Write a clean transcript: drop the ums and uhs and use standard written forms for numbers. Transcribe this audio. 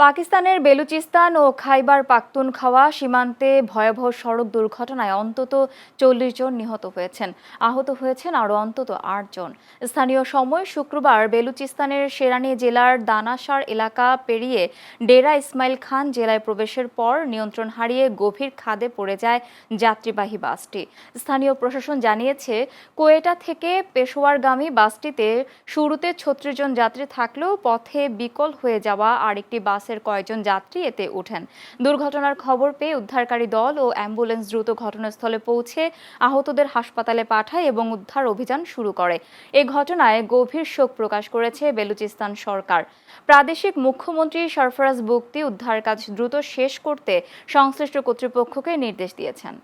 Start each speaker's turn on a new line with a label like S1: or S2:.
S1: পাকিস্তানের বেলুচিস্তান ও খাইবার পাখতুনখাওয়া সীমান্তে ভয়াবহ সড়ক দুর্ঘটনায় অন্তত ৪০ জন নিহত হয়েছেন। আহত হয়েছেন আরও অন্তত ৮ জন। স্থানীয় সময় শুক্রবার বেলুচিস্তানের শেরানি জেলার দানাসার এলাকা পেরিয়ে ডেরা ইসমাইল খান জেলায় প্রবেশের পর নিয়ন্ত্রণ হারিয়ে গভীর খাদে পড়ে যায় যাত্রীবাহী বাসটি। স্থানীয় প্রশাসন জানিয়েছে, কোয়েটা থেকে পেশোয়ারগামী বাসটিতে শুরুতে ৩৬ জন যাত্রী থাকলেও পথে বিকল হয়ে যাওয়া আরেকটি বাসের কয়েকজন যাত্রী এতে ওঠেন। দুর্ঘটনার খবর পেয়ে উদ্ধারকারী দল ও অ্যাম্বুলেন্স দ্রুত ঘটনাস্থলে পৌঁছে আহতদের হাসপাতালে পাঠায় এবং উদ্ধার অভিযান শুরু করে। এ ঘটনায় গভীর শোক প্রকাশ করেছে বেলুচিস্তান সরকার। প্রাদেশিক মুখ্যমন্ত্রী সরফরাজ বুগতি উদ্ধার কাজ দ্রুত শেষ করতে সংশ্লিষ্ট কর্তৃপক্ষকে নির্দেশ দিয়েছেন।